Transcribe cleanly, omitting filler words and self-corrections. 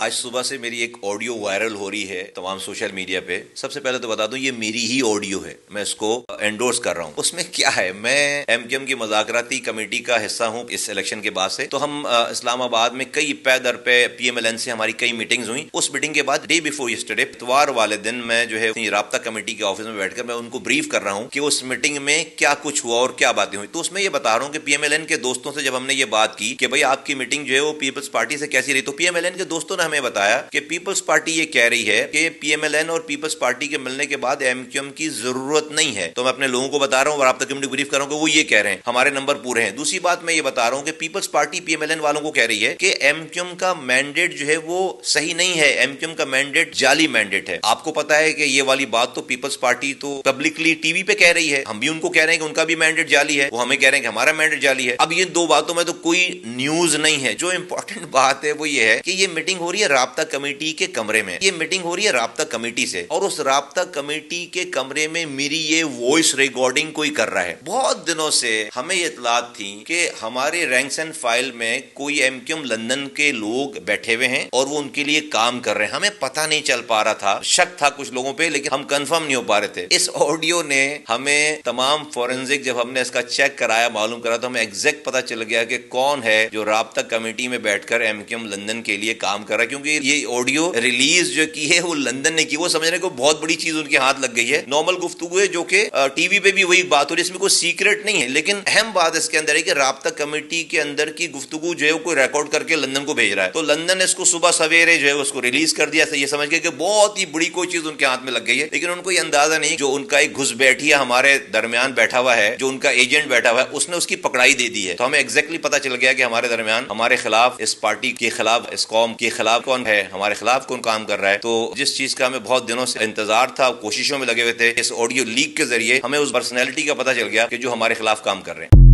آج صبح سے میری ایک آڈیو وائرل ہو رہی ہے تمام سوشل میڈیا پہ. سب سے پہلے تو بتا دوں یہ میری ہی آڈیو ہے, میں اس کو انڈورس کر رہا ہوں. اس میں کیا ہے, میں ایم کیو ایم کی مذاکراتی کمیٹی کا حصہ ہوں اس الیکشن کے بعد سے. تو ہم اسلام آباد میں کئی پے در پہ پی ایم ایل این سے ہماری کئی میٹنگز ہوئیں. اس میٹنگ کے بعد ڈے بیفور یسٹرڈے اتوار والے دن میں جو ہے رابطہ کمیٹی کے آفس میں بیٹھ کر میں ان کو بریف کر رہا ہوں کہ اس میٹنگ میں کیا کچھ ہوا اور کیا باتیں ہوئی. تو اس میں یہ بتا رہا ہوں کہ پی ایم ایل این کے دوستوں سے جب ہم نے یہ بات کی کہ بھائی آپ کی میٹنگ جو ہے وہ پیپلز پارٹی سے کیسی رہی, تو پی ایم ایل این کے دوستوں نے ہمیں بتایا کہ پیپلز پارٹی یہ کہہ رہی ہے کہ پی ایم ایل این اور پیپلز پارٹی کے ملنے کے بعد ایم کیو ایم کی ضرورت نہیں ہے. تو میں اپنے لوگوں کو بتا رہا ہوں اور رابطہ کمیٹی بریف کر رہا ہوں کہ وہ یہ کہہ رہے ہیں, ہمارے نمبر پورے ہیں. دوسری بات میں یہ بتا رہا ہوں کہ Peoples Party P M L N والوں کو کہہ رہی ہے کہ ایم کیو ایم کا مینڈیٹ جو ہے وہ صحیح نہیں ہے, ایم کیو ایم کا مینڈیٹ جعلی مینڈیٹ ہے. آپ کو پتا ہے کہ یہ والی بات تو پیپلز پارٹی تو پبلکلی ٹی وی پہ کہہ رہی ہے, ہم بھی ان کو کہہ رہے ہیں کہ ان کا بھی مینڈیٹ جعلی ہے, وہ ہمیں کہہ رہے ہیں کہ ہمارا مینڈیٹ جعلی ہے. اب یہ دو باتوں میں تو کوئی نیوز نہیں ہے. جو امپورٹنٹ بات ہے وہ یہ ہے کہ یہ میٹنگ ہو رہی ہے رابطہ کمیٹی کے کمرے میں, یہ میٹنگ ہو رہی ہے رابطہ کمیٹی سے, اور اس رابطہ کمیٹی کے کمرے میں میری یہ وائس ریکارڈنگ کوئی کر رہا ہے. بہت دنوں سے ہمیں یہ اطلاعات تھی کہ ہمارے رینکس اینڈ فائل میں کوئی ایم کیو ایم لندن کے لوگ بیٹھے ہوئے ہیں اور وہ ان کے لیے کام کر رہے ہیں. ہمیں پتہ نہیں چل پا رہا تھا, شک تھا کچھ لوگوں پہ, لیکن ہم کنفرم نہیں ہو پا رہے تھے. اس آڈیو نے ہمیں تمام فورنزک جب ہم نے اس کا چیک کرایا, معلوم کرا, تو ہمیں ایگزیکٹ پتہ چل گیا کہ کون ہے جو رابطہ کمیٹی میں بیٹھ کر ایم کیو ایم لندن کے لیے کام کر رہا ہے. کیونکہ یہ آڈیو ریلیز جو کی ہے وہ لندن نے کی, وہ سمجھنے کو بہت بڑی چیز ان کے ہاتھ لگ گئی ہے. نارمل گفتگو ہے جو کہ ٹی وی پہ بھی وہی بات ہو رہی ہے, اس میں کوئی سیکرٹ نہیں ہے. لیکن اہم بات اس کے اندر ہے کہ رابطہ کمیٹی کے اندر کی گفتگو جو ہے وہ کوئی ریکارڈ کر کے لندن کو بھیج رہا ہے. تو لندن نے اس کو صبح سویرے جو ہے اس کو ریلیز کر دیا, یہ سمجھ کے کہ بہت ہی بڑی کوئی چیز ان کے ہاتھ میں لگ گئی ہے. لیکن ان کو یہ اندازہ نہیں, جو ان کا ایک گھس بیٹھیا ہمارے درمیان بیٹھا ہوا ہے, جو ان کا ایجنٹ بیٹھا ہوا ہے, اس نے اس کی پکڑائی دے دی ہے. تو ہمیں ایگزیکٹلی پتہ چل گیا کہ ہمارے درمیان, ہمارے خلاف, اس پارٹی کے خلاف, اس قوم کے خلاف کون ہے, ہمارے خلاف کون کام کر رہا ہے. تو جس چیز کا ہمیں بہت دنوں سے انتظار تھا, کوششوں میں لگے ہوئے تھے, اس آڈیو لیک کے ذریعے ہمیں اس پرسنالٹی کا پتہ چل گیا کہ جو ہمارے خلاف کام کر رہے ہیں.